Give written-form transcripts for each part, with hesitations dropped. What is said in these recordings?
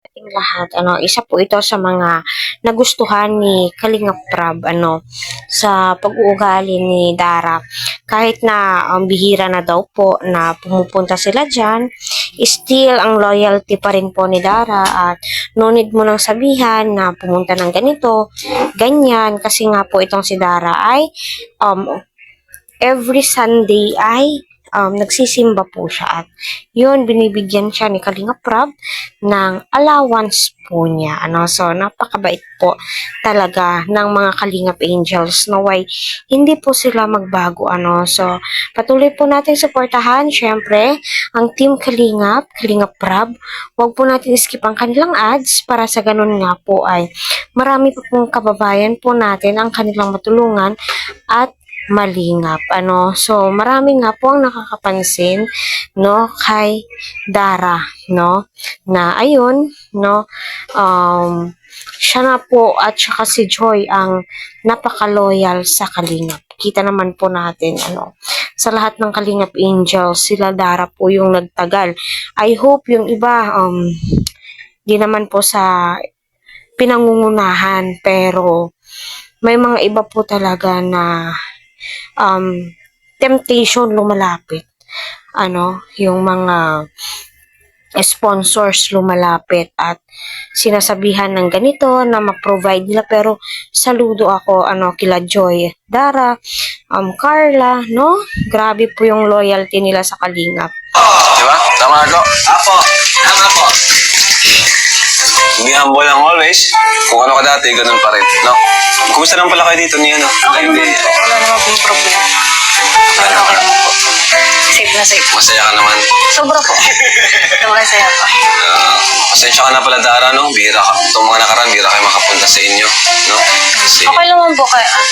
ating lahat, isa po ito sa mga nagustuhan ni Kalingap Prab, sa pag-uugali ni Dara. Kahit na bihira na daw po na pumupunta sila dyan, still ang loyalty pa rin po ni Dara at no need mo nang sabihan na pumunta ng ganito, ganyan, kasi nga po itong si Dara ay every Sunday ay nagsisimba po siya at yun, binibigyan siya ni Kalingap Prab ng allowance po niya. So, napakabait po talaga ng mga Kalingap Angels. Naway, hindi po sila magbago. So, patuloy po natin suportahan. Syempre, ang Team Kalingap, Kalingap Prab, huwag po natin skip ang kanilang ads para sa ganun nga po ay marami po pong kababayan po natin ang kanilang matulungan at malingap. So, marami nga po ang nakakapansin, kay Dara, na ayun, siya na po at saka si Joy ang napaka-loyal sa Kalingap. Kita naman po natin, sa lahat ng Kalingap Angels, sila Dara po yung nagtagal. I hope yung iba, di naman po sa pinangungunahan, pero may mga iba po talaga na temptation lumalapit. Yung mga sponsors lumalapit at sinasabihan ng ganito na ma-provide nila, pero saludo ako kila Joy, Dara, Carla, grabe po yung loyalty nila sa Kalingap. Diba? Tama ako? Apo. Tama po. Be humble lang always. Kung ano ka dati, ganun pa rin. No? Kumusta naman pala kayo dito ni ano? Okay naman po. Wala naman pong problema. Okay naman po. Safe na safe. Masaya ka naman. Sobra po. Sobrang saya po. Pasensya ka na pala, Dara, no? Bira ka. Itong mga nakaraan, bira kayo makapunta sa inyo. No? Kasi, Okay lang po.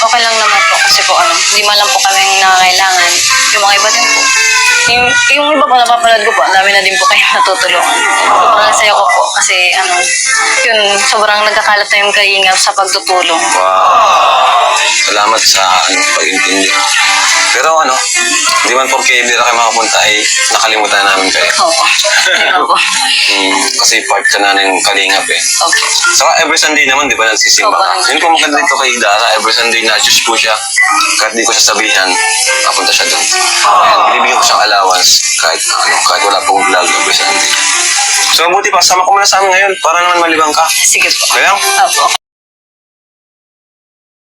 Okay lang naman po. Kasi po hindi man lang po kami nangangailangan. Yung mga iba din po. Yung iba po napapanood ko po, ang dami na din po kayo natutulungan. Sobrang saya ko po. Kasi yun, sobrang nagkakalat na yung Kalingap sa pagtutulong. wow. Salamat sa pag-intindi. Pero hindi man porke bira kayo makapunta ay nakalimutan namin kayo. Oo. Ayun po. Kasi part ka na ng Kalingap eh. Okay. Saka every Sunday naman, di ba, nagsisimba ka? Oo. Yun po maganda dito kay Dara, every Sunday na-choose po siya. Kahit di ko siya sabihan, papunta siya doon. And binibigyan ko siyang allowance kahit wala pong vlog every Sunday. So mabuti pa, sama ko muna sa amin ngayon para naman malibang ka. Sige po. Kaya? Opo.